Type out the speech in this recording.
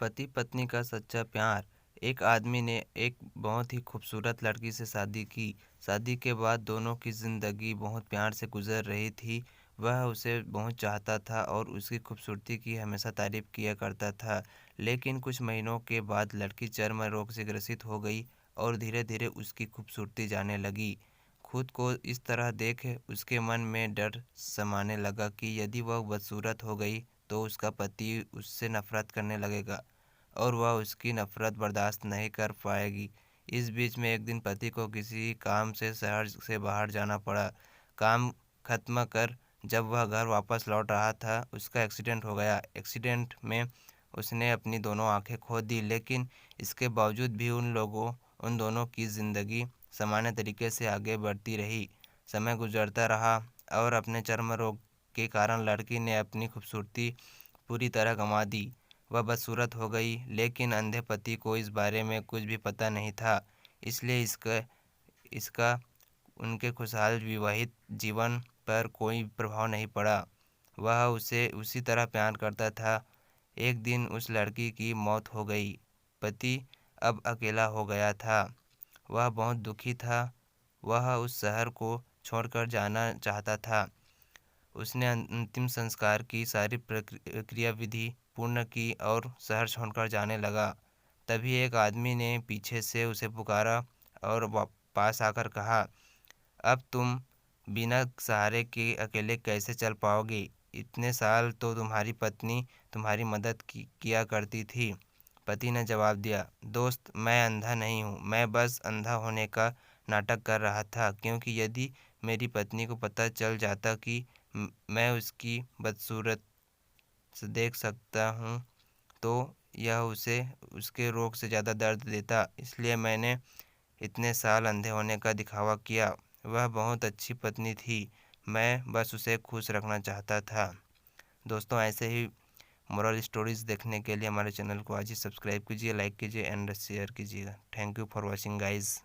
पति पत्नी का सच्चा प्यार। एक आदमी ने एक बहुत ही खूबसूरत लड़की से शादी की। शादी के बाद दोनों की ज़िंदगी बहुत प्यार से गुजर रही थी। वह उसे बहुत चाहता था और उसकी खूबसूरती की हमेशा तारीफ किया करता था। लेकिन कुछ महीनों के बाद लड़की चर्म रोग से ग्रसित हो गई और धीरे धीरे उसकी खूबसूरती जाने लगी। खुद को इस तरह देख उसके मन में डर समाने लगा कि यदि वह बदसूरत हो गई तो उसका पति उससे नफरत करने लगेगा और वह उसकी नफ़रत बर्दाश्त नहीं कर पाएगी। इस बीच में एक दिन पति को किसी काम से शहर से बाहर जाना पड़ा। काम खत्म कर जब वह घर वापस लौट रहा था, उसका एक्सीडेंट हो गया। एक्सीडेंट में उसने अपनी दोनों आंखें खो दी, लेकिन इसके बावजूद भी उन दोनों की ज़िंदगी सामान्य तरीके से आगे बढ़ती रही। समय गुजरता रहा और अपने चर्म रोग के कारण लड़की ने अपनी खूबसूरती पूरी तरह गंवा दी। वह बदसूरत हो गई, लेकिन अंधे पति को इस बारे में कुछ भी पता नहीं था। इसलिए इसका इसका उनके खुशहाल विवाहित जीवन पर कोई प्रभाव नहीं पड़ा। वह उसे उसी तरह प्यार करता था। एक दिन उस लड़की की मौत हो गई। पति अब अकेला हो गया था। वह बहुत दुखी था। वह उस शहर को छोड़कर जाना चाहता था। उसने अंतिम संस्कार की सारी क्रियाविधि पूर्ण की और शहर छोड़कर जाने लगा। तभी एक आदमी ने पीछे से उसे पुकारा और पास आकर कहा, अब तुम बिना सहारे के अकेले कैसे चल पाओगे? इतने साल तो तुम्हारी पत्नी तुम्हारी मदद किया करती थी। पति ने जवाब दिया, दोस्त, मैं अंधा नहीं हूँ, मैं बस अंधा होने का नाटक कर रहा था, क्योंकि यदि मेरी पत्नी को पता चल जाता कि मैं उसकी बदसूरत से देख सकता हूँ तो यह उसे उसके रोग से ज़्यादा दर्द देता। इसलिए मैंने इतने साल अंधे होने का दिखावा किया। वह बहुत अच्छी पत्नी थी। मैं बस उसे खुश रखना चाहता था। दोस्तों, ऐसे ही मोरल स्टोरीज़ देखने के लिए हमारे चैनल को आज ही सब्सक्राइब कीजिए, लाइक कीजिए एंड शेयर कीजिएगा। Thank you for watching guys.